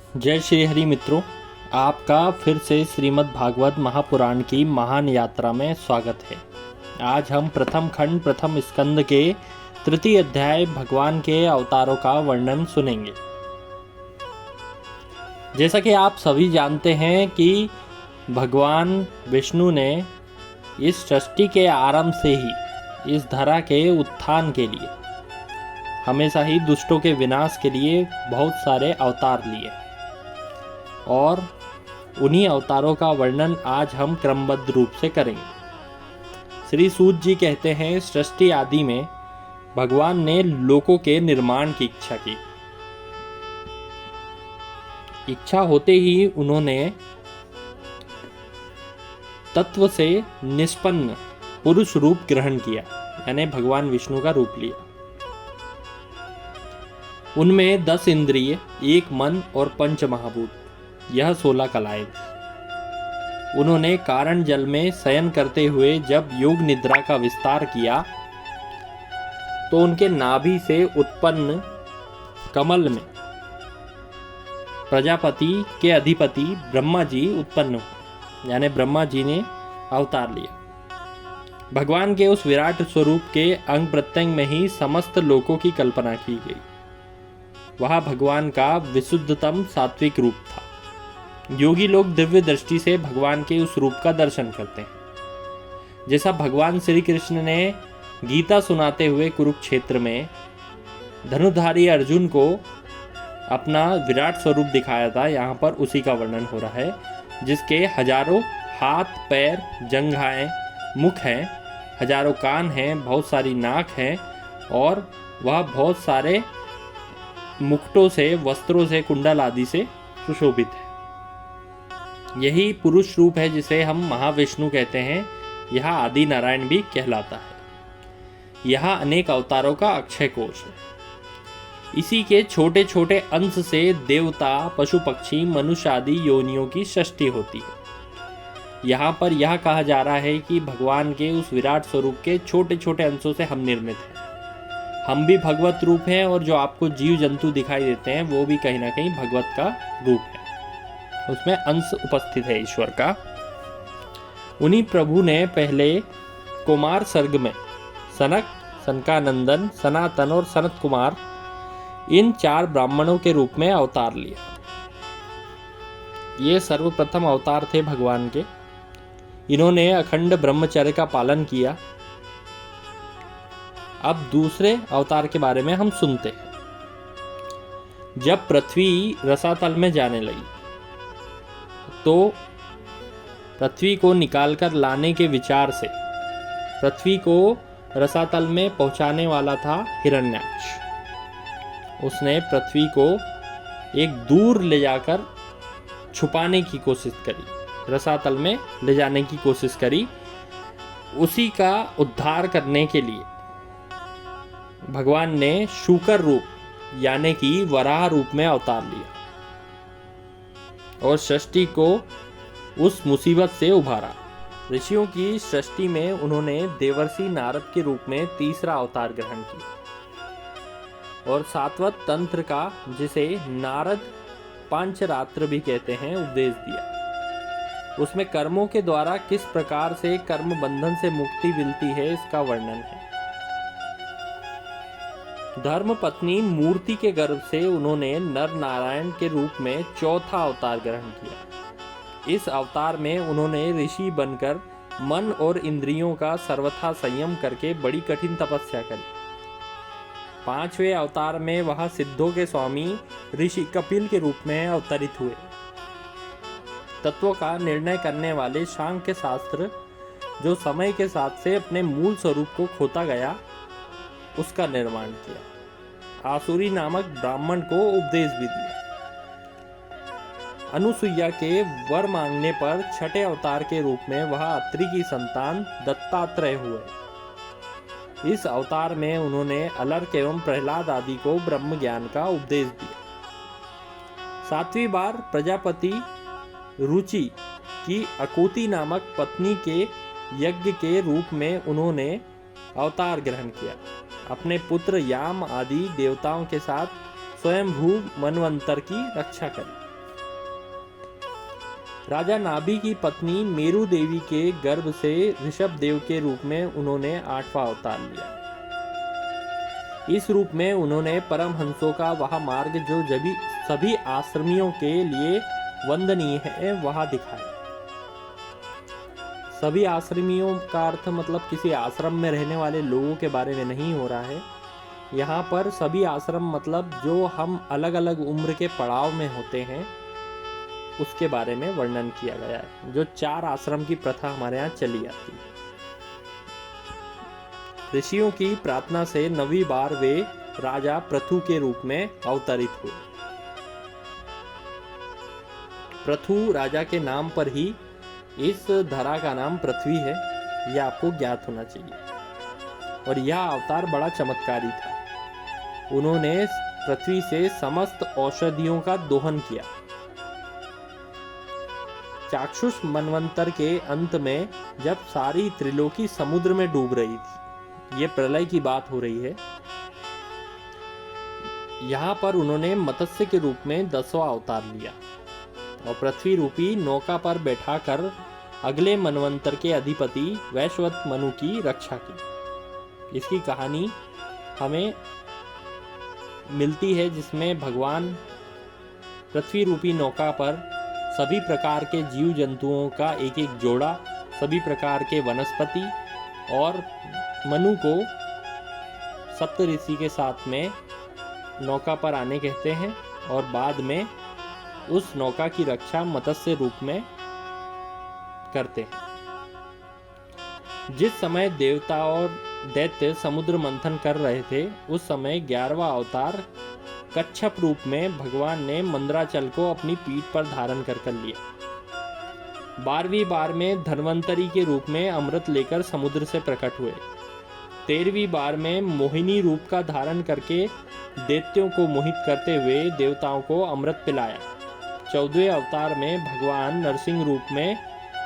जय श्री हरि मित्रों, आपका फिर से श्रीमद् भागवत महापुराण की महान यात्रा में स्वागत है। आज हम प्रथम खंड प्रथम स्कंद के तृतीय अध्याय भगवान के अवतारों का वर्णन सुनेंगे। जैसा कि आप सभी जानते हैं कि भगवान विष्णु ने इस सृष्टि के आरंभ से ही इस धरा के उत्थान के लिए, हमेशा ही दुष्टों के विनाश के लिए बहुत सारे अवतार लिए और उन्हीं अवतारों का वर्णन आज हम क्रमबद्ध रूप से करेंगे। श्री सूत जी कहते हैं, सृष्टि आदि में भगवान ने लोकों के निर्माण की इच्छा की। इच्छा होते ही उन्होंने तत्व से निष्पन्न पुरुष रूप ग्रहण किया, यानी भगवान विष्णु का रूप लिया। उनमें 10 इंद्रिय, 1 मन और 5 महाभूत, यह 16 कलाएं थी। उन्होंने कारण जल में शयन करते हुए जब योग निद्रा का विस्तार किया तो उनके नाभि से उत्पन्न कमल में प्रजापति के अधिपति ब्रह्मा जी उत्पन्न हुए, यानी ब्रह्मा जी ने अवतार लिया। भगवान के उस विराट स्वरूप के अंग प्रत्यंग में ही समस्त लोकों की कल्पना की गई। वह भगवान का विशुद्धतम सात्विक रूप था। योगी लोग दिव्य दृष्टि से भगवान के उस रूप का दर्शन करते हैं। जैसा भगवान श्री कृष्ण ने गीता सुनाते हुए कुरुक्षेत्र में धनुधारी अर्जुन को अपना विराट स्वरूप दिखाया था, यहाँ पर उसी का वर्णन हो रहा है, जिसके हजारों हाथ पैर जंघाएं मुख हैं, हजारों कान हैं, बहुत सारी नाक हैं और वह बहुत सारे मुकुटों से, वस्त्रों से, कुंडल आदि से सुशोभित है। यही पुरुष रूप है जिसे हम महाविष्णु कहते हैं। यह आदि नारायण भी कहलाता है। यह अनेक अवतारों का अक्षय कोश है। इसी के छोटे छोटे अंश से देवता, पशु पक्षी, मनुष्य आदि योनियों की सृष्टि होती है। यहाँ पर यह कहा जा रहा है कि भगवान के उस विराट स्वरूप के छोटे छोटे अंशों से हम निर्मित हैं। हम भी भगवत रूप हैं और जो आपको जीव जंतु दिखाई देते हैं वो भी कहीं ना कहीं भगवत का रूप है, उसमें अंश उपस्थित है ईश्वर का। उन्हीं प्रभु ने पहले कुमार सर्ग में सनक, सनकानंदन, सनातन और सनत कुमार, इन 4 ब्राह्मणों के रूप में अवतार लिया। ये सर्वप्रथम अवतार थे भगवान के। इन्होंने अखंड ब्रह्मचर्य का पालन किया। अब दूसरे अवतार के बारे में हम सुनते हैं। जब पृथ्वी रसातल में जाने लगी तो पृथ्वी को निकालकर लाने के विचार से पृथ्वी को रसातल में पहुंचाने वाला था हिरण्याक्ष। उसने पृथ्वी को एक दूर ले जाकर छुपाने की कोशिश करी, रसातल में ले जाने की कोशिश करी। उसी का उद्धार करने के लिए भगवान ने शूकर रूप यानी कि वराह रूप में अवतार लिया और सृष्टि को उस मुसीबत से उभारा। ऋषियों की सृष्टि में उन्होंने देवर्षि नारद के रूप में तीसरा अवतार ग्रहण किया और सात्वत तंत्र का, जिसे नारद पांचरात्र भी कहते हैं, उपदेश दिया। उसमें कर्मों के द्वारा किस प्रकार से कर्म बंधन से मुक्ति मिलती है, इसका वर्णन है। धर्म पत्नी मूर्ति के गर्भ से उन्होंने नर नारायण के रूप में चौथा अवतार ग्रहण किया। इस अवतार में उन्होंने ऋषि बनकर मन और इंद्रियों का सर्वथा संयम करके बड़ी कठिन तपस्या करी। 5वें अवतार में वह सिद्धों के स्वामी ऋषि कपिल के रूप में अवतरित हुए। तत्वों का निर्णय करने वाले सांख्य शास्त्र, जो समय के साथ से अपने मूल स्वरूप को खोता गया, उसका निर्माण किया। आसुरी नामक ब्राह्मण को उपदेश भी दिया। अनुसुईया के वर मांगने पर छठे अवतार के रूप में वह अत्रि की संतान दत्तात्रेय हुए। इस अवतार में उन्होंने अलर्क एवं प्रहलाद आदि को ब्रह्म ज्ञान का उपदेश दिया। 7वीं बार प्रजापति रुचि की अकुति नामक पत्नी के यज्ञ के रूप में उन्होंने अवतार ग्रहण किया। अपने पुत्र याम आदि देवताओं के साथ स्वयंभू मनवंतर की रक्षा करी। राजा नाभि की पत्नी मेरु देवी के गर्भ से ऋषभ देव के रूप में उन्होंने 8वां अवतार लिया। इस रूप में उन्होंने परमहंसों का वह मार्ग जो सभी आश्रमियों के लिए वंदनीय है वह दिखाया। सभी आश्रमियों का अर्थ मतलब किसी आश्रम में रहने वाले लोगों के बारे में नहीं हो रहा है। यहाँ पर सभी आश्रम मतलब जो हम अलग अलग उम्र के पड़ाव में होते हैं उसके बारे में वर्णन किया गया है। जो 4 आश्रम की प्रथा हमारे यहाँ चली आती है। ऋषियों की प्रार्थना से 9वीं बार वे राजा पृथु के रूप में अवतरित हुए। पृथु राजा के नाम पर ही इस धरा का नाम पृथ्वी है, यह आपको ज्ञात होना चाहिए। और यह अवतार बड़ा चमत्कारी था। उन्होंने पृथ्वी से समस्त औषधियों का दोहन किया। चाक्षुष मनवंतर के अंत में जब सारी त्रिलोकी समुद्र में डूब रही थी, ये प्रलय की बात हो रही है, यहाँ पर उन्होंने मत्स्य के रूप में 10वां अवतार लिया और पृथ्वी रूपी नौका पर बैठाकर अगले मनवंतर के अधिपति वैश्वत मनु की रक्षा की। इसकी कहानी हमें मिलती है जिसमें भगवान पृथ्वी रूपी नौका पर सभी प्रकार के जीव जंतुओं का एक एक जोड़ा, सभी प्रकार के वनस्पति और मनु को सप्तऋषि के साथ में नौका पर आने कहते हैं और बाद में उस नौका की रक्षा मत्स्य रूप में करते हैं। जिस समय देवता और दैत्य समुद्र मंथन कर रहे थे उस समय 11वां अवतार कच्छप रूप में भगवान ने मंदराचल को अपनी पीठ पर धारण कर लिया। 12वीं बार में धन्वंतरी के रूप में अमृत लेकर समुद्र से प्रकट हुए। 13वीं बार में मोहिनी रूप का धारण करके दैत्यों को मोहित करते हुए देवताओं को अमृत पिलाया। 14वें अवतार में भगवान नरसिंह रूप में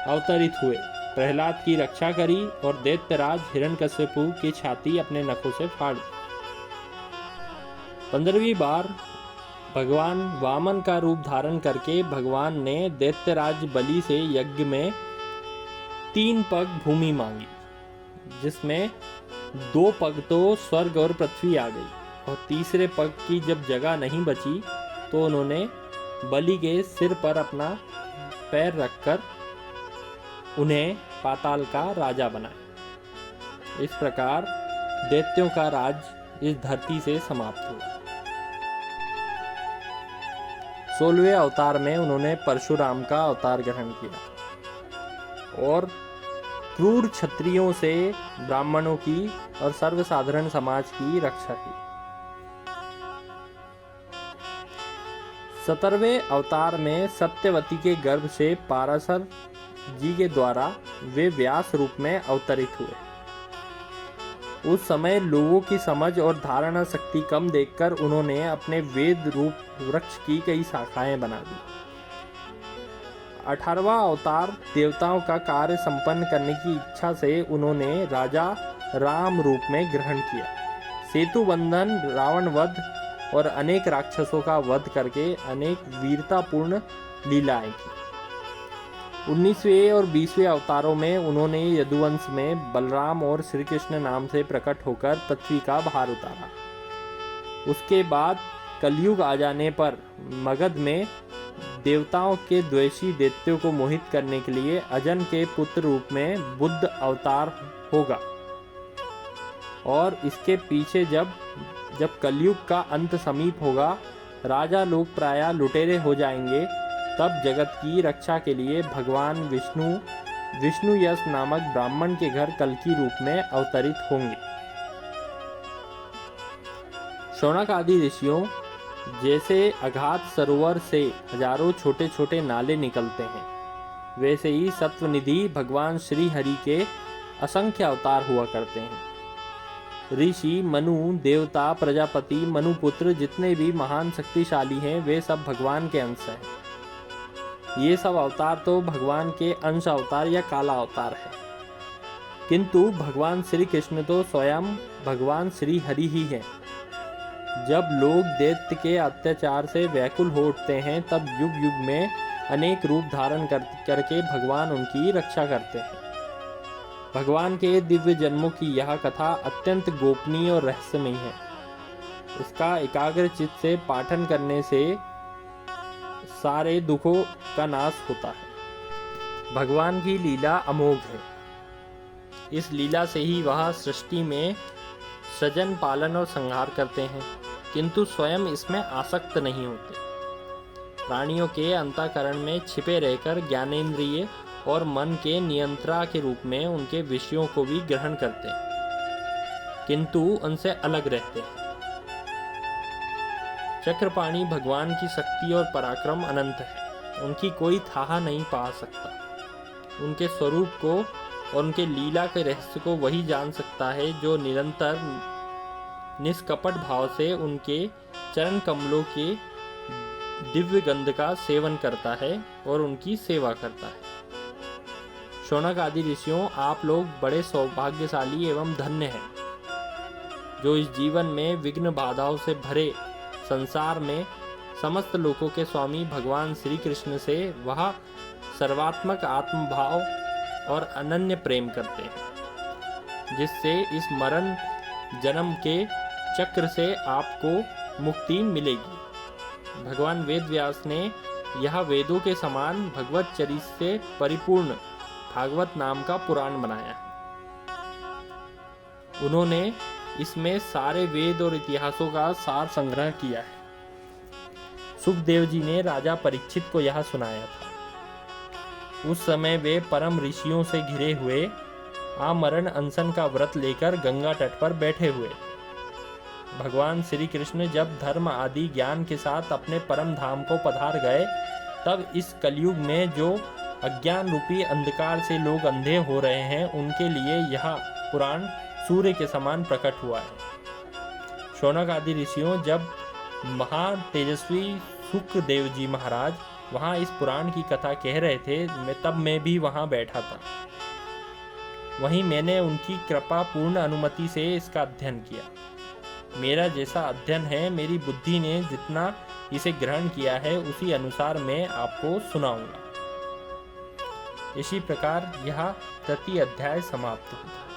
अवतरित हुए, प्रहलाद की रक्षा करी और दैत्यराज हिरण्यकश्यपु की छाती अपने नखों से फाड़ दी। 15वीं बार भगवान वामन का रूप धारण करके भगवान ने दैत्यराज बलि से यज्ञ में 3 पग भूमि मांगी, जिसमें 2 पग तो स्वर्ग और पृथ्वी आ गई और तीसरे पग की जब जगह नहीं बची तो उन्होंने बलि के सिर पर अपना पैर रखकर उन्हें पाताल का राजा बनाया। इस प्रकार दैत्यों का राज इस धरती से समाप्त हुआ। 16वें अवतार में उन्होंने परशुराम का अवतार ग्रहण किया और क्रूर क्षत्रियों से ब्राह्मणों की और सर्वसाधारण समाज की रक्षा की। 17वें अवतार में सत्यवती के गर्भ से पाराशर जी के द्वारा वे व्यास रूप में अवतरित हुए। उस समय लोगों की समझ और धारणा शक्ति कम देखकर उन्होंने अपने वेद रूप वृक्ष की कई शाखाएं बना दी। 18वां अवतार देवताओं का कार्य संपन्न करने की इच्छा से उन्होंने राजा राम रूप में ग्रहण किया। सेतु बंधन, रावण वध और अनेक राक्षसों का वध करके अनेक वीरतापूर्ण लीलाएं की। 19वें और 20वें अवतारों में उन्होंने यदुवंश में बलराम और श्री कृष्ण नाम से प्रकट होकर पृथ्वी का भार उतारा। उसके बाद कलयुग आ जाने पर मगध में देवताओं के द्वेषी दैत्यों को मोहित करने के लिए अजन के पुत्र रूप में बुद्ध अवतार होगा और इसके पीछे जब कलयुग का अंत समीप होगा, राजा लोग प्रायः लुटेरे हो जाएंगे, तब जगत की रक्षा के लिए भगवान विष्णु यश नामक ब्राह्मण के घर कल्कि रूप में अवतरित होंगे। शौनक आदि ऋषियों जैसे अगाध सरोवर से हजारों छोटे छोटे नाले निकलते हैं, वैसे ही सत्वनिधि भगवान श्री हरि के असंख्य अवतार हुआ करते हैं। ऋषि, मनु, देवता, प्रजापति, मनुपुत्र जितने भी महान शक्तिशाली हैं वे सब भगवान के अंश हैं। ये सब अवतार तो भगवान के अंश अवतार या काला अवतार है, किंतु भगवान श्री कृष्ण तो स्वयं भगवान श्री हरि ही हैं। जब लोग दैत्य के अत्याचार से व्याकुल हो उठते हैं तब युग युग में अनेक रूप धारण करके भगवान उनकी रक्षा करते हैं। भगवान के दिव्य जन्मों की यह कथा अत्यंत गोपनीय और रहस्यमयी है। इसका एकाग्र चित्त से पाठन करने से सारे दुखों का नाश होता है। भगवान की लीला अमोघ है। इस लीला से ही वह सृष्टि में सृजन, पालन और संहार करते हैं, किंतु स्वयं इसमें आसक्त नहीं होते। प्राणियों के अंतःकरण में छिपे रहकर ज्ञानेंद्रिय और मन के नियंत्रण के रूप में उनके विषयों को भी ग्रहण करते हैं, किंतु उनसे अलग रहते हैं। चक्रपाणि भगवान की शक्ति और पराक्रम अनंत है। उनकी कोई थाह नहीं पा सकता। उनके स्वरूप को और उनके लीला के रहस्य को वही जान सकता है जो निरंतर निष्कपट भाव से उनके चरण कमलों के दिव्य गंध का सेवन करता है और उनकी सेवा करता है। शौनक आदि ऋषियों, आप लोग बड़े सौभाग्यशाली एवं धन्य हैं, जो इस जीवन में विघ्न बाधाओं से भरे संसार में समस्त लोकों के स्वामी भगवान श्री कृष्ण से वह सर्वात्मक आत्मभाव और अनन्य प्रेम करते हैं, जिससे इस मरण जन्म के चक्र से आपको मुक्ति मिलेगी। भगवान वेद व्यास ने यह वेदों के समान भगवत चरित्र से परिपूर्ण भागवत नाम का पुराण बनाया। उन्होंने इसमें सारे वेद और इतिहासों का सार संग्रह किया है। सुखदेव जी ने राजा परीक्षित को यह सुनाया था। उस समय वे परम ऋषियों से घिरे हुए आमरण अनशन का व्रत लेकर गंगा तट पर बैठे हुए। भगवान श्री कृष्ण जब धर्म आदि ज्ञान के साथ अपने परम धाम को पधार गए, तब इस कलयुग में जो अज्ञान रूपी अंधकार से लोग अंधे हो रहे हैं, उनके लिए यह पुराण सूर्य के समान प्रकट हुआ है। शौनक आदि ऋषियों, जब महान तेजस्वी सुखदेव जी महाराज वहाँ इस पुराण की कथा कह रहे थे, तब मैं भी वहाँ बैठा था। वहीं मैंने उनकी कृपा पूर्ण अनुमति से इसका अध्ययन किया। मेरा जैसा अध्ययन है, मेरी बुद्धि ने जितना इसे ग्रहण किया है, उसी अनुसार मैं आपको सुनाऊंगा। इसी प्रकार यह तृतीय अध्याय समाप्त होता है।